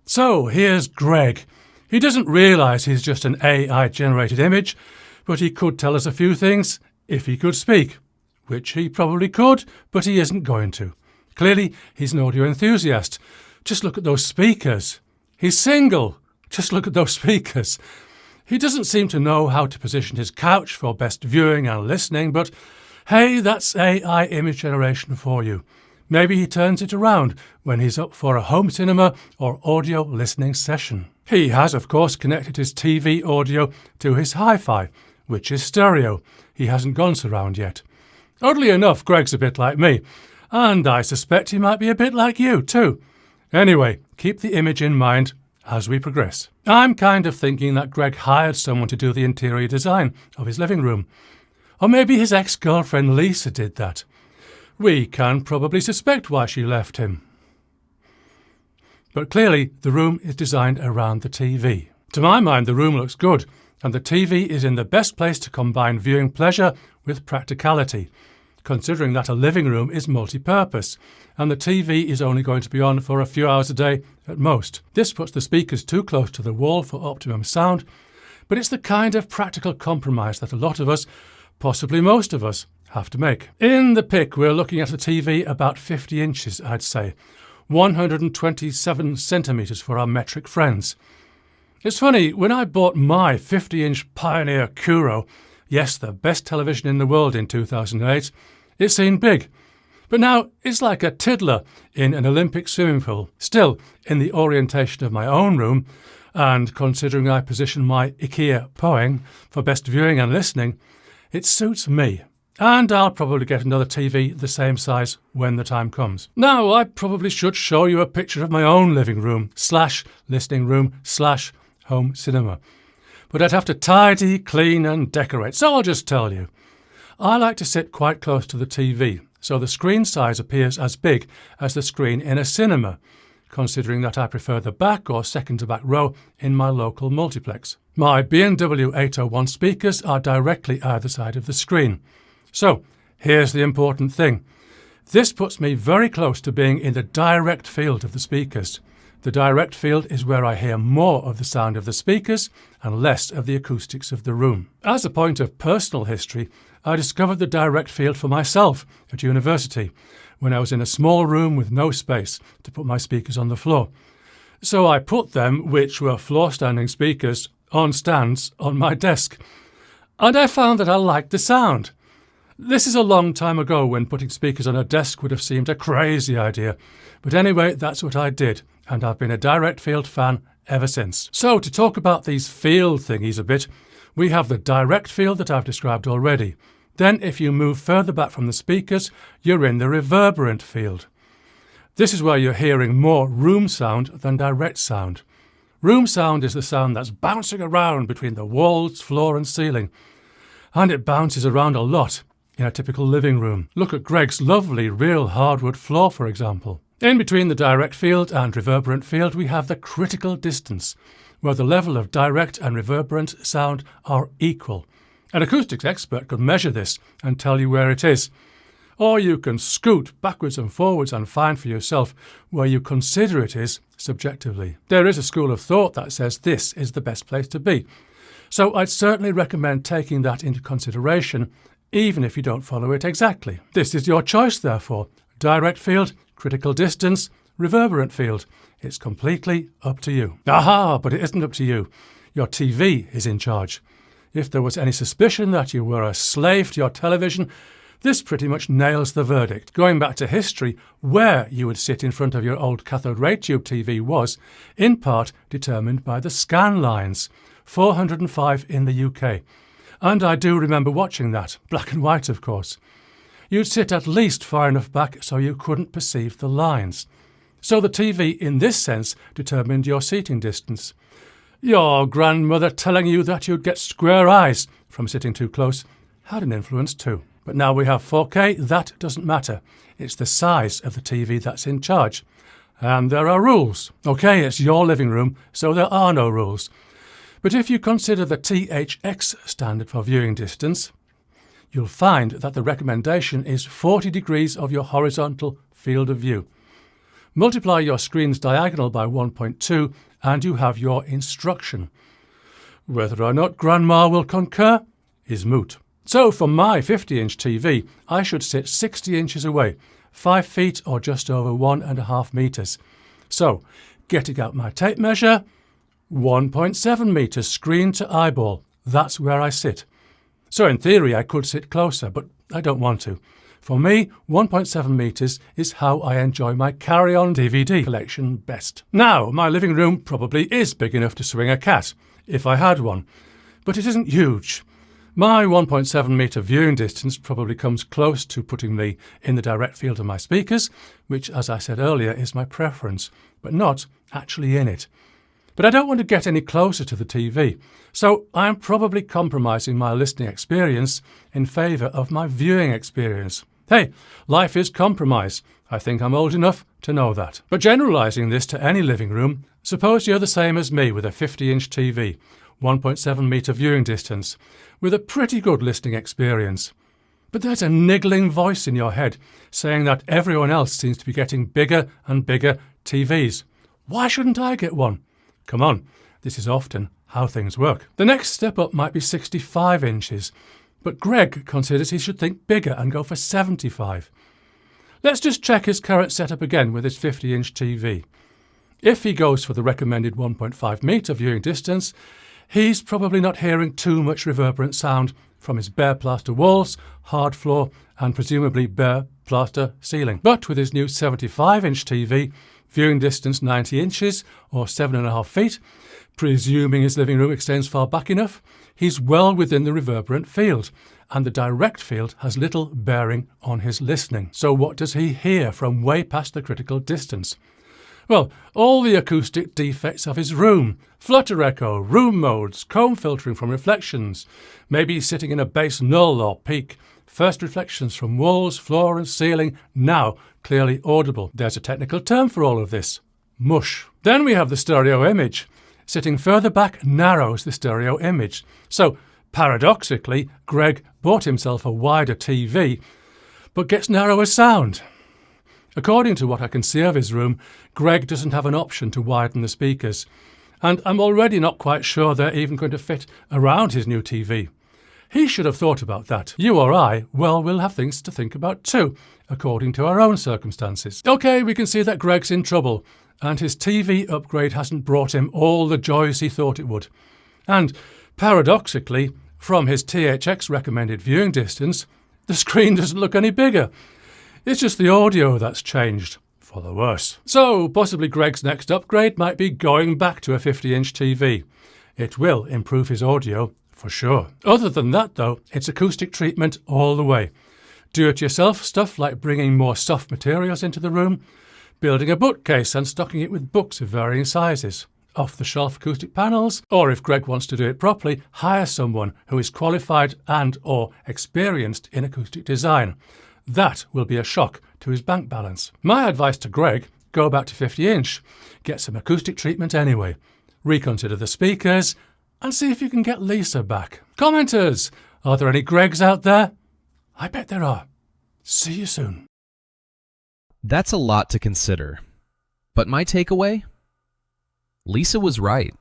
So here's Greg. He doesn't realise he's just an AI-generated image, but he could tell us a few things if he could speak, which he probably could, but he isn't going to. Clearly, he's an audio enthusiast. Just look at those speakers. He's single. Just look at those speakers. He doesn't seem to know how to position his couch for best viewing and listening, but hey, that's AI image generation for you. Maybe he turns it around when he's up for a home cinema or audio listening session. He has, of course, connected his TV audio to his hi-fi, which is stereo. He hasn't gone surround yet. Oddly enough, Greg's a bit like me, and I suspect he might be a bit like you too. Anyway, keep the image in mind as we progress. I'm kind of thinking that Greg hired someone to do the interior design of his living room. Or maybe his ex-girlfriend Lisa did that. We can probably suspect why she left him. But clearly, the room is designed around the TV. To my mind, the room looks good, and the TV is in the best place to combine viewing pleasure with practicality, considering that a living room is multi-purpose, and the TV is only going to be on for a few hours a day at most. This puts the speakers too close to the wall for optimum sound, but it's the kind of practical compromise that a lot of us, possibly most of us, have to make. In the pic, we're looking at a TV about 50 inches, I'd say, 127 centimetres for our metric friends. It's funny, when I bought my 50-inch Pioneer Kuro, yes, the best television in the world in 2008, it seemed big. But now it's like a tiddler in an Olympic swimming pool. Still, in the orientation of my own room, and considering I position my IKEA Poeng for best viewing and listening, it suits me. And I'll probably get another TV the same size when the time comes. Now, I probably should show you a picture of my own living room / listening room / home cinema. But I'd have to tidy, clean and decorate, so I'll just tell you. I like to sit quite close to the TV, so the screen size appears as big as the screen in a cinema, considering that I prefer the back or second to back row in my local multiplex. My B&W 801 speakers are directly either side of the screen. So, here's the important thing. This puts me very close to being in the direct field of the speakers. The direct field is where I hear more of the sound of the speakers and less of the acoustics of the room. As a point of personal history, I discovered the direct field for myself at university when I was in a small room with no space to put my speakers on the floor. So I put them, which were floor-standing speakers, on stands on my desk. And I found that I liked the sound. This is a long time ago when putting speakers on a desk would have seemed a crazy idea. But anyway, that's what I did, and I've been a direct field fan ever since. So to talk about these field thingies a bit, we have the direct field that I've described already. Then if you move further back from the speakers, you're in the reverberant field. This is where you're hearing more room sound than direct sound. Room sound is the sound that's bouncing around between the walls, floor and ceiling. And it bounces around a lot in a typical living room. Look at Greg's lovely real hardwood floor, for example. In between the direct field and reverberant field, we have the critical distance, where the level of direct and reverberant sound are equal. An acoustics expert could measure this and tell you where it is. Or you can scoot backwards and forwards and find for yourself where you consider it is subjectively. There is a school of thought that says this is the best place to be. So I'd certainly recommend taking that into consideration, even if you don't follow it exactly. This is your choice, therefore. Direct field, critical distance, reverberant field. It's completely up to you. Aha, but it isn't up to you. Your TV is in charge. If there was any suspicion that you were a slave to your television, this pretty much nails the verdict. Going back to history, where you would sit in front of your old cathode ray tube TV was, in part, determined by the scan lines, 405 in the UK. And I do remember watching that, black and white of course. You'd sit at least far enough back so you couldn't perceive the lines. So the TV, in this sense, determined your seating distance. Your grandmother telling you that you'd get square eyes from sitting too close had an influence too. But now we have 4K, that doesn't matter. It's the size of the TV that's in charge. And there are rules. Okay, it's your living room, so there are no rules. But if you consider the THX standard for viewing distance, you'll find that the recommendation is 40 degrees of your horizontal field of view. Multiply your screen's diagonal by 1.2 and you have your instruction. Whether or not Grandma will concur is moot. So for my 50-inch TV, I should sit 60 inches away, 5 feet or just over 1.5 metres. So, getting out my tape measure, 1.7 metres screen to eyeball. That's where I sit. So in theory I could sit closer, but I don't want to. For me, 1.7 metres is how I enjoy my carry-on DVD collection best. Now, my living room probably is big enough to swing a cat, if I had one, but it isn't huge. My 1.7 metre viewing distance probably comes close to putting me in the direct field of my speakers, which, as I said earlier, is my preference, but not actually in it. But I don't want to get any closer to the TV, so I am probably compromising my listening experience in favour of my viewing experience. Hey, life is compromise. I think I'm old enough to know that. But generalising this to any living room, suppose you're the same as me with a 50-inch TV, 1.7 metre viewing distance, with a pretty good listening experience. But there's a niggling voice in your head saying that everyone else seems to be getting bigger and bigger TVs. Why shouldn't I get one? Come on, this is often how things work. The next step up might be 65 inches, but Greg considers he should think bigger and go for 75. Let's just check his current setup again with his 50-inch TV. If he goes for the recommended 1.5 metre viewing distance, he's probably not hearing too much reverberant sound from his bare plaster walls, hard floor and presumably bare plaster ceiling. But with his new 75-inch TV, viewing distance 90 inches or 7.5 feet, presuming his living room extends far back enough, he's well within the reverberant field, and the direct field has little bearing on his listening. So what does he hear from way past the critical distance? Well, all the acoustic defects of his room, flutter echo, room modes, comb filtering from reflections, maybe he's sitting in a bass null or peak, first reflections from walls, floor and ceiling, now clearly audible. There's a technical term for all of this: mush. Then we have the stereo image. Sitting further back narrows the stereo image. So, paradoxically, Greg bought himself a wider TV, but gets narrower sound. According to what I can see of his room, Greg doesn't have an option to widen the speakers, and I'm already not quite sure they're even going to fit around his new TV. He should have thought about that. You or I, well, we'll have things to think about too, according to our own circumstances. OK, we can see that Greg's in trouble, and his TV upgrade hasn't brought him all the joys he thought it would. And, paradoxically, from his THX recommended viewing distance, the screen doesn't look any bigger. It's just the audio that's changed, for the worse. So, possibly Greg's next upgrade might be going back to a 50-inch TV. It will improve his audio, for sure. Other than that, though, it's acoustic treatment all the way. Do-it-yourself stuff like bringing more soft materials into the room, building a bookcase and stocking it with books of varying sizes, off-the-shelf acoustic panels, or if Greg wants to do it properly, hire someone who is qualified and or experienced in acoustic design. That will be a shock to his bank balance. My advice to Greg, go back to 50-inch, get some acoustic treatment anyway, reconsider the speakers, and see if you can get Lisa back. Commenters, are there any Gregs out there? I bet there are. See you soon. That's a lot to consider. But my takeaway? Lisa was right.